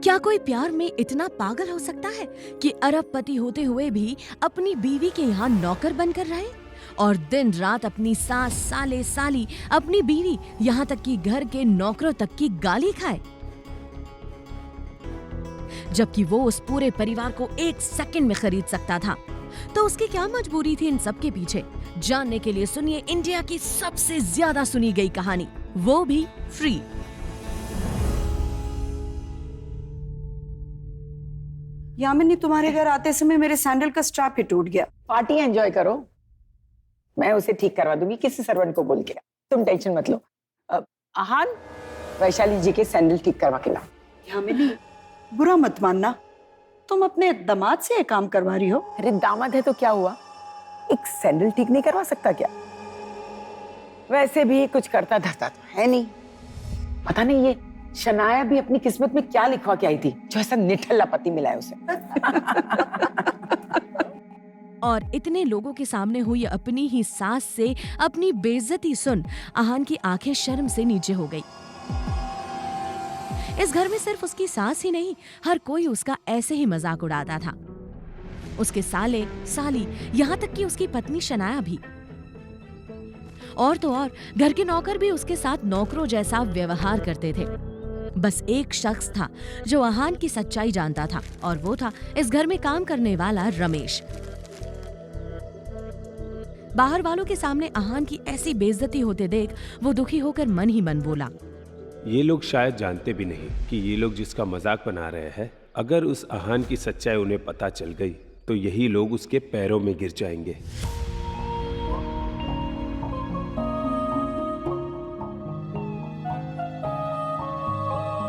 क्या कोई प्यार में इतना पागल हो सकता है कि अरबपति होते हुए भी अपनी बीवी के यहाँ नौकर बनकर रहे और दिन रात अपनी सास, साले, साली, अपनी बीवी, यहाँ तक कि घर के नौकरों तक की गाली खाए, जबकि वो उस पूरे परिवार को एक सेकंड में खरीद सकता था। तो उसकी क्या मजबूरी थी इन सब के पीछे? जानने के लिए सुनिए इंडिया की सबसे ज्यादा सुनी गई कहानी, वो भी फ्री। यामिनी, तुम्हारे घर आते समय मेरे सैंडल का स्ट्रैप ही टूट गया। पार्टी एंजॉय करो, मैं उसे ठीक करवा दूंगी किसी सर्वेंट को बोल के। तुम टेंशन मत लो। आहान, वैशाली जी के सैंडल ठीक करवा के लाओ। यामिनी, बुरा मत मानना, तुम अपने दामाद से ये काम करवा रही हो। अरे दामाद है तो क्या हुआ, एक सैंडल ठीक नहीं करवा सकता क्या? वैसे भी कुछ करता धरता तो है नहीं। पता नहीं ये शनाया भी अपनी किस्मत में क्या लिखवा के आई थी जो ऐसा निठल्ला पति मिला है उसे। और इतने लोगों के सामने हुई अपनी ही सास से अपनी बेइज्जती सुन आहान की आंखें शर्म से नीचे हो गई। इस घर में सिर्फ उसकी सास ही नहीं, हर कोई उसका ऐसे ही मजाक उड़ाता था। उसके साले, साली, यहाँ तक कि उसकी पत्नी शनाया भी। और तो और घर के नौकर भी उसके साथ नौकरों जैसा व्यवहार करते थे। बस एक शख्स था जो आहान की सच्चाई जानता था, और वो था इस घर में काम करने वाला रमेश। बाहर वालों के सामने आहान की ऐसी बेइज्जती होते देख वो दुखी होकर मन ही मन बोला, ये लोग शायद जानते भी नहीं कि ये लोग जिसका मजाक बना रहे हैं, अगर उस आहान की सच्चाई उन्हें पता चल गई तो यही लोग उसके पैरों में गिर जाएंगे।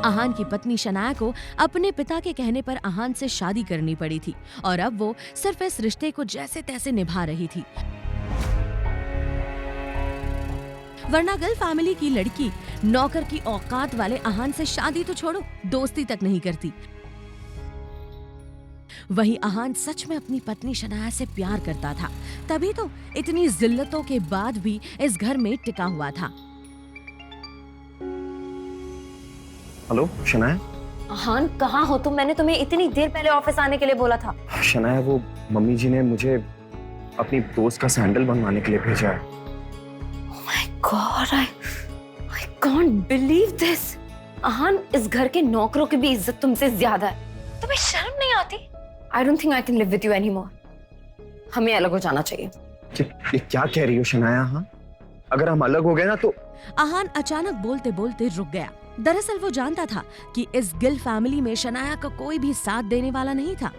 आहान की पत्नी शनाया को अपने पिता के कहने पर आहान से शादी करनी पड़ी थी, और अब वो सिर्फ इस रिश्ते को जैसे तैसे निभा रही थी। वरना गिल फैमिली की लड़की नौकर की औकात वाले आहान से शादी तो छोड़ो, दोस्ती तक नहीं करती। वहीं आहान सच में अपनी पत्नी शनाया से प्यार करता था, तभी तो इतनी जिल्लतों के बाद भी इस घर में टिका हुआ था। हेलो शनाया। आहान, कहाँ हो तुम? मैंने तुम्हें इतनी देर पहले ऑफिस आने के लिए बोला था। शनाया, वो मम्मी जी ने मुझे अपनी दोस्त का सैंडल बनवाने के लिए भेजा है। God, I can't believe this. आहान, इस घर के नौकरों की भी इज्जत तुमसे ज्यादा है। तुम्हें शर्म नहीं आती? I don't think I can live with you anymore. हमें अलग हो जाना चाहिए। ये क्या कह रही हो शनाया? हाँ, अगर हम अलग हो गए ना तो। आहान अचानक बोलते बोलते रुक गया। दरअसल वो जानता था कि इस गिल फैमिली में शनाया का कोई भी साथ देने वाला नहीं था।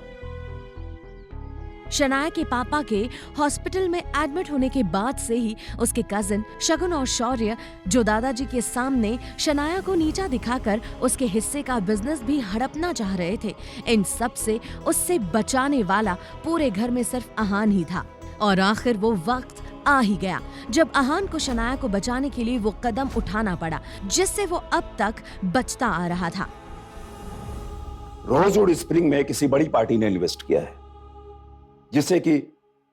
शनाया के पापा के हॉस्पिटल में एडमिट होने के बाद से ही उसके कजिन शगुन और शौर्य, जो दादाजी के सामने शनाया को नीचा दिखाकर उसके हिस्से का बिजनेस भी हड़पना चाह रहे थे, इन सब से उससे बचाने वाला पूरे घर में सिर्फ आहान ही था। और आखिर वो वक्त आ ही गया जब आहान को शनाया को बचाने के लिए वो कदम उठाना पड़ा जिससे वो अब तक बचता आ रहा था। रोजवुड स्प्रिंग में किसी बड़ी पार्टी ने इन्वेस्ट किया है, जिससे कि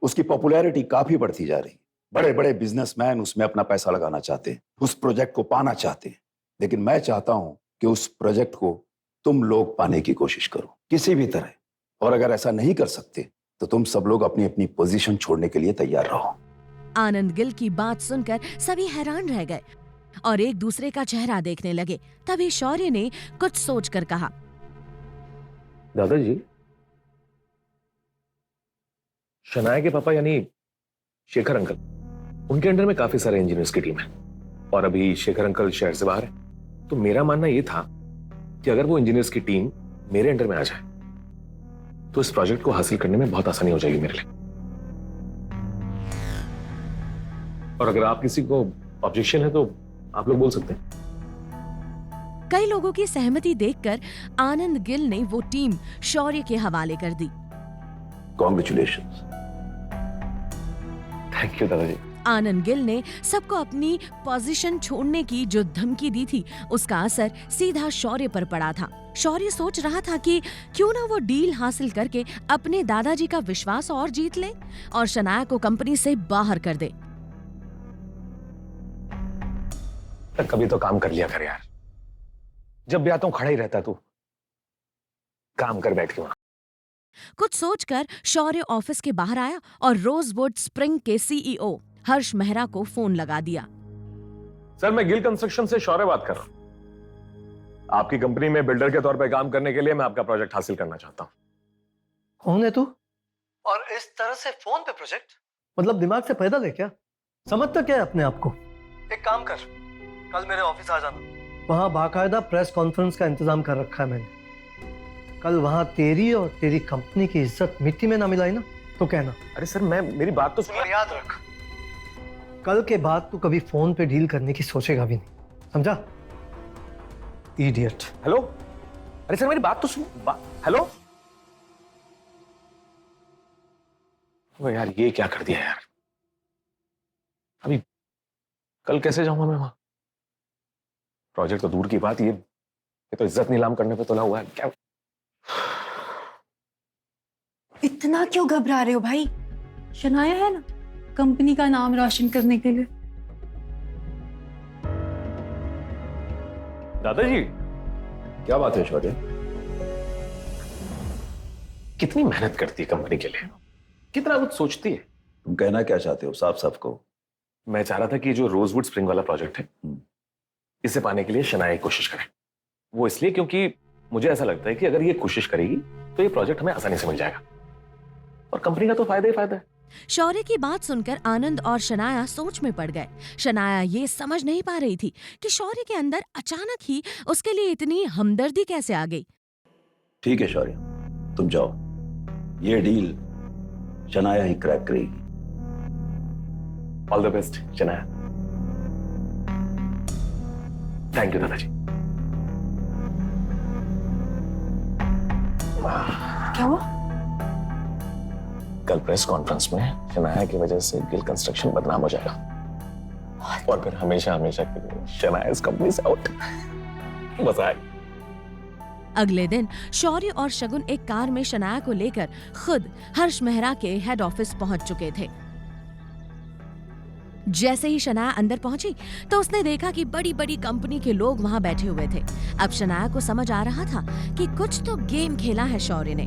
उसकी पॉपुलैरिटी काफी बढ़ती जा रही। बड़े बड़े बिजनेसमैन उसमें अपना पैसा लगाना चाहते हैं, उस प्रोजेक्ट को पाना चाहते हैं। लेकिन मैं चाहता हूं कि उस प्रोजेक्ट को तुम लोग पाने की कोशिश करो किसी भी तरह। और अगर ऐसा नहीं कर सकते तो तुम सब लोग अपनी अपनी पोजीशन छोड़ने के लिए तैयार रहो। आनंद गिल की बात सुनकर सभी हैरान रह गए और एक दूसरे का चेहरा देखने लगे। तभी शौर्य ने कुछ सोचकर कहा, दादाजी, शनाया के पापा यानी शेखर अंकल, उनके अंडर में काफी सारे इंजीनियर्स की टीम है और अभी शेखर अंकल शहर से बाहर है। तो मेरा मानना यह था कि अगर वो इंजीनियर्स की टीम मेरे अंडर में आ जाए तो इस प्रोजेक्ट को हासिल करने में बहुत आसानी हो जाएगी मेरे लिए। और अगर आप किसी को ऑब्जेक्शन है तो आप लोग बोल सकते हैं। कई लोगों की सहमति देखकर आनंद गिल ने वो टीम शौर्य के हवाले कर दी। कॉन्ग्रेचुलेशंस। थैंक यू दादाजी। आनंद गिल ने सबको अपनी पोजीशन छोड़ने की जो धमकी दी थी, उसका असर सीधा शौर्य पर पड़ा था। शौर्य सोच रहा था कि क्यों ना वो डील हासिल करके अपने दादाजी का विश्वास और जीत ले और शनाया को कंपनी से बाहर कर दे। कभी तो काम कर लिया कर यार, जब भी आता हूं खड़ा ही रहता तू। काम कर बैठ के वहां। कुछ सोचकर शौर्य ऑफिस के बाहर आया और रोजवुड स्प्रिंग के सीईओ हर्ष मेहरा को फोन लगा दिया। सर, मैं गिल कंस्ट्रक्शन से शौर्य बात कर रहा हूं। आपकी कंपनी में बिल्डर के तौर पे काम करने के लिए मैं आपका प्रोजेक्ट हासिल करना चाहता हूं। कौन है तू? और इस तरह से फोन पे प्रोजेक्ट? मतलब दिमाग से पैदल है क्या? समझता क्या है अपने आप को? एक काम कर, कल मेरे ऑफिस आ जाना। वहां बाकायदा प्रेस कॉन्फ्रेंस का इंतजाम कर रखा है मैंने। कल वहां तेरी और तेरी कंपनी की इज्जत मिट्टी में ना मिलाई ना तो कहना। अरे सर, मेरी बात तो सुनिए। याद रख, कल के बाद तू कभी फोन पे डील करने की सोचेगा भी नहीं, समझा? इडियट। हेलो, अरे सर मेरी बात तो सुन। हेलो। ओ यार, ये क्या कर दिया यार। अभी कल कैसे जाऊंगा मैं वहां? प्रोजेक्ट तो दूर की बात, ये तो इज्जत नीलाम करने पे तुला हुआ है क्या। इतना क्यों घबरा रहे हो भाई? शनाया है ना, कंपनी का नाम रोशन करने के लिए। दादाजी, क्या बात है शौर्य? कितनी मेहनत करती है कंपनी के लिए, कितना कुछ सोचती है। तुम कहना क्या चाहते हो? साफ साफ कहो। मैं चाह रहा था कि जो रोजवुड स्प्रिंग वाला प्रोजेक्ट है, इसे पाने के लिए शनाया कोशिश करे। वो इसलिए क्योंकि मुझे ऐसा लगता है कि अगर ये कोशिश करेगी तो ये प्रोजेक्ट हमें आसानी से मिल जाएगा और कंपनी का तो फायदा ही फायदा है। शौर्य की बात सुनकर आनंद और शनाया सोच में पड़ गए। शनाया ये समझ नहीं पा रही थी कि शौर्य के अंदर अचानक ही उसके लिए इतनी हमदर्दी कैसे आ गई। ठीक है शौर्य, तुम जाओ, ये डील शनाया ही क्रैक करेगी। All the best Shanaya. Thank you दादाजी। क्या हुआ? कल प्रेस कॉन्फ्रेंस में शनाया की वजह से गिल कंस्ट्रक्शन बदनाम हो जाएगा और फिर हमेशा हमेशा के लिए शनाया इस कंपनी से आउट। मजा आए। अगले दिन शौर्य और शगुन एक कार में शनाया को लेकर खुद हर्ष मेहरा के हेड ऑफिस पहुंच चुके थे। जैसे ही शनाया अंदर पहुंची तो उसने देखा कि बड़ी बड़ी कंपनी के लोग वहां बैठे हुए थे। अब शनाया को समझ आ रहा था कि कुछ तो गेम खेला है शौर्य ने।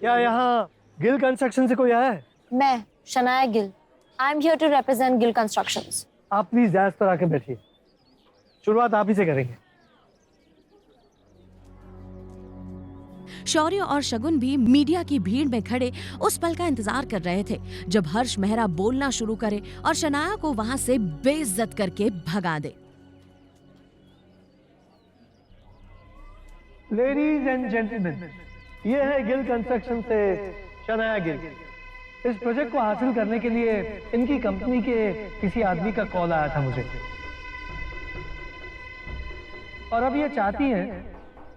क्या यहाँ गिल कंस्ट्रक्शन से कोई आया है? मैं Shanaya Gill. I am here to represent Gill constructions. आप प्लीज डैश पर आके बैठिए, शुरुआत आप ही से करेंगे। शौर्य और शगुन भी मीडिया की भीड़ में खड़े उस पल का इंतजार कर रहे थे जब हर्ष मेहरा बोलना शुरू करे और शनाया को वहां से बेइज्जत करके भगा दे। लेडीज एंड जेंटलमैन, ये है गिल कंस्ट्रक्शन से शनाया गिल। इस प्रोजेक्ट को हासिल करने के लिए इनकी कंपनी के किसी आदमी का कॉल आया था मुझे, और अब ये चाहती हैं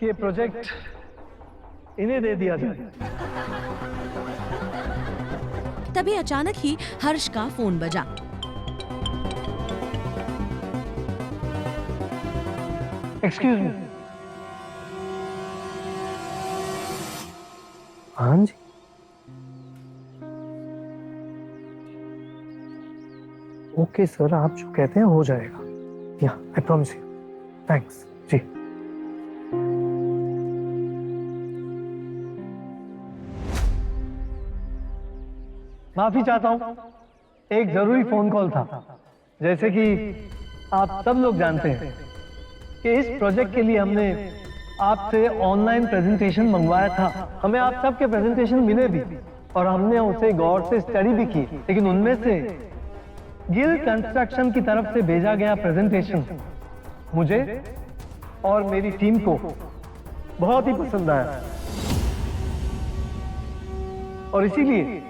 कि ये प्रोजेक्ट इन्हें दे दिया जाए। तभी अचानक ही हर्ष का फोन बजा। Excuse me. हाँ जी। ओके सर, आप जो कहते हैं हो जाएगा। या आई प्रॉमिस यू। थैंक्स जी। माफी चाहता हूं, एक जरूरी फोन कॉल था। जैसे कि आप सब लोग जानते हैं कि इस प्रोजेक्ट के लिए हमने आपसे ऑनलाइन प्रेजेंटेशन मंगवाया था। हमें आप सबके प्रेजेंटेशन मिले भी और हमने उसे गौर से स्टडी भी की, लेकिन उनमें से गिल कंस्ट्रक्शन की तरफ से भेजा गया प्रेजेंटेशन मुझे और मेरी टीम को बहुत ही पसंद आया, और इसीलिए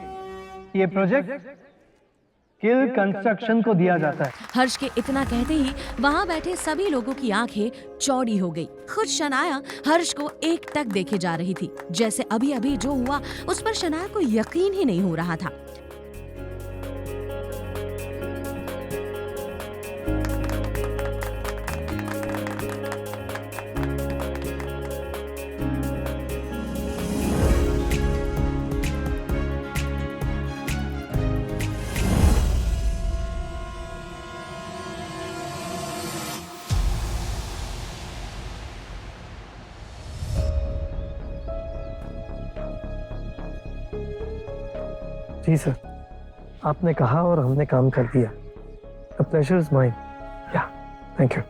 ये प्रोजेक्ट गिल कंस्ट्रक्शन को दिया जाता है। हर्ष के इतना कहते ही वहां बैठे सभी लोगों की आंखें चौड़ी हो गई। खुद शनाया हर्ष को एकटक देखे जा रही थी, जैसे अभी अभी जो हुआ उस पर शनाया को यकीन ही नहीं हो रहा था। जी सर, आपने कहा और हमने काम कर दिया। The pleasure is mine. Yeah, thank you.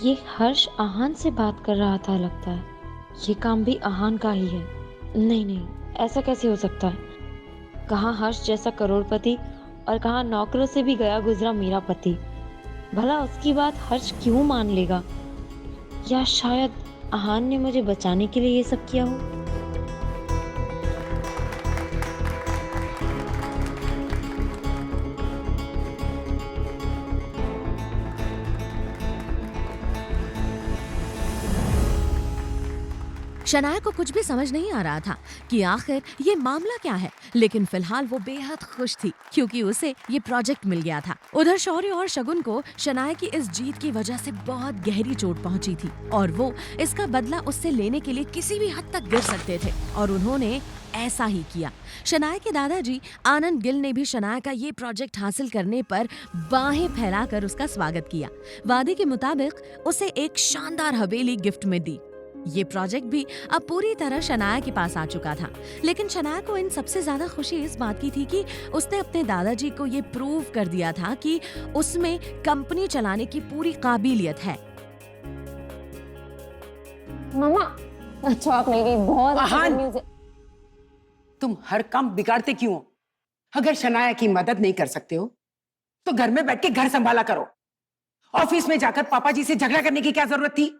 ये हर्ष आहान से बात कर रहा था लगता है। ये काम भी आहान का ही है। नहीं, ऐसा कैसे हो सकता है? कहाँ हर्ष जैसा करोड़पति और कहाँ नौकरों से भी गया गुजरा मेरा पति। भला उसकी बात हर्ष क्यों मान लेगा? या शायद आहान ने मुझे बचाने के लिए ये सब किया हो। शनाया को कुछ भी समझ नहीं आ रहा था कि आखिर ये मामला क्या है, लेकिन फिलहाल वो बेहद खुश थी क्योंकि उसे ये प्रोजेक्ट मिल गया था। उधर शौर्य और शगुन को शनाया की इस जीत की वजह से बहुत गहरी चोट पहुंची थी और वो इसका बदला उससे लेने के लिए किसी भी हद तक गिर सकते थे और उन्होंने ऐसा ही किया। शनाया के दादाजी आनंद गिल ने भी शनाया का ये प्रोजेक्ट हासिल करने पर बाहें फैलाकर उसका स्वागत किया। वादे के मुताबिक उसे एक शानदार हवेली गिफ्ट में दी। ये प्रोजेक्ट भी अब पूरी तरह शनाया के पास आ चुका था, लेकिन शनाया को इन सबसे ज्यादा खुशी इस बात की थी कि उसने अपने दादाजी को ये प्रूव कर दिया था कि उसमें कंपनी चलाने की पूरी काबिलियत है। मामा, अच्छा आप मेरी बहुत आहान, न्यूज़ है। तुम हर काम बिगाड़ते क्यों हो? अगर शनाया की मदद नहीं कर सकते हो तो घर में बैठ के घर संभाला करो। ऑफिस में जाकर पापा जी से झगड़ा करने की क्या जरूरत थी?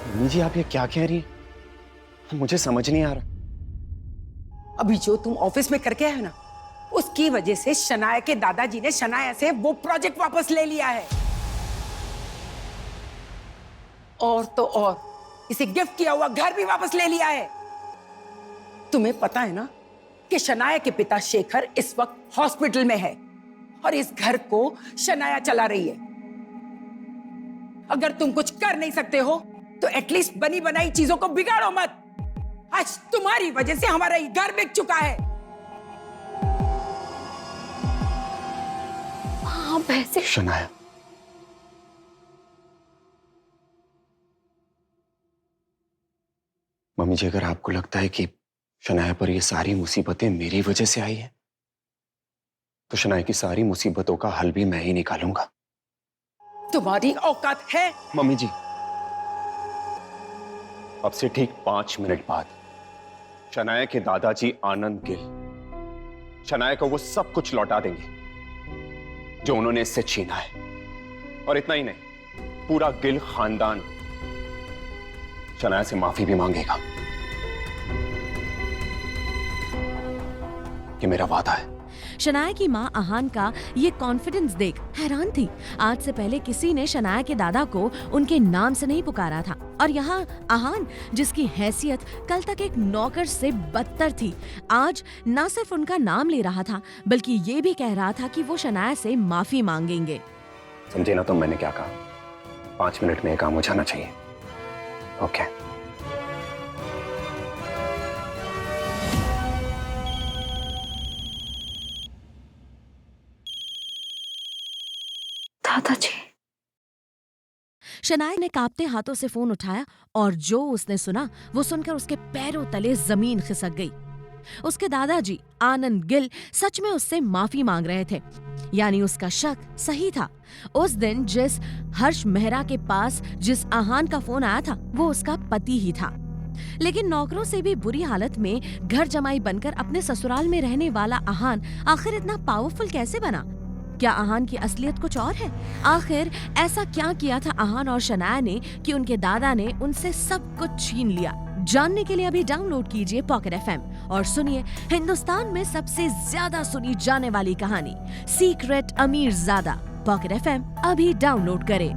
मम्मी जी आप ये क्या कह रही हैं? मुझे समझ नहीं आ रहा। अभी जो तुम ऑफिस में करके आए हो ना, उसकी वजह से शनाया के दादाजी ने शनाया से वो प्रोजेक्ट वापस ले लिया है। और तो और इसे गिफ्ट किया हुआ घर भी वापस ले लिया है। तुम्हें पता है ना कि शनाया के पिता शेखर इस वक्त हॉस्पिटल में है और इस घर को शनाया चला रही है। अगर तुम कुछ कर नहीं सकते हो तो एटलीस्ट बनी बनाई चीजों को बिगाड़ो मत। आज तुम्हारी वजह से हमारा ये घर बिक चुका है। आप ऐसे शनाया, मम्मी जी अगर आपको लगता है कि शनाया पर ये सारी मुसीबतें मेरी वजह से आई है तो शनाया की सारी मुसीबतों का हल भी मैं ही निकालूंगा। तुम्हारी औकात है? मम्मी जी अब से ठीक 5 मिनट बाद शनाया के दादाजी आनंद गिल शनाया को वो सब कुछ लौटा देंगे जो उन्होंने इससे छीना है। और इतना ही नहीं, पूरा गिल खानदान शनाया से माफी भी मांगेगा। ये मेरा वादा है। शनाया की माँ आहान का ये कॉन्फिडेंस देख हैरान थी। आज से पहले किसी ने शनाया के दादा को उनके नाम से नहीं पुकारा था और यहाँ आहान, जिसकी हैसियत कल तक एक नौकर से बदतर थी, आज न सिर्फ उनका नाम ले रहा था बल्कि ये भी कह रहा था कि वो शनाया से माफी मांगेंगे। समझे ना तुम मैंने क्या कहा? 5 मिनट में ये काम हो जाना चाहिए। ओके। दादाजी। शनाया ने कांपते हाथों से फोन उठाया और जो उसने सुना वो सुनकर उसके पैरों तले जमीन खिसक गई। उसके दादाजी आनंद गिल सच में उससे माफी मांग रहे थे, यानी उसका शक सही था। उस दिन जिस हर्ष मेहरा के पास जिस आहान का फोन आया था वो उसका पति ही था। लेकिन नौकरों से भी बुरी हालत में घर जमाई बनकर अपने ससुराल में रहने वाला आहान आखिर इतना पावरफुल कैसे बना? क्या आहान की असलियत कुछ और है? आखिर ऐसा क्या किया था आहान और शनाया ने कि उनके दादा ने उनसे सब कुछ छीन लिया? जानने के लिए अभी डाउनलोड कीजिए पॉकेट FM और सुनिए हिंदुस्तान में सबसे ज्यादा सुनी जाने वाली कहानी सीक्रेट अमीरजादा। पॉकेट FM अभी डाउनलोड करें।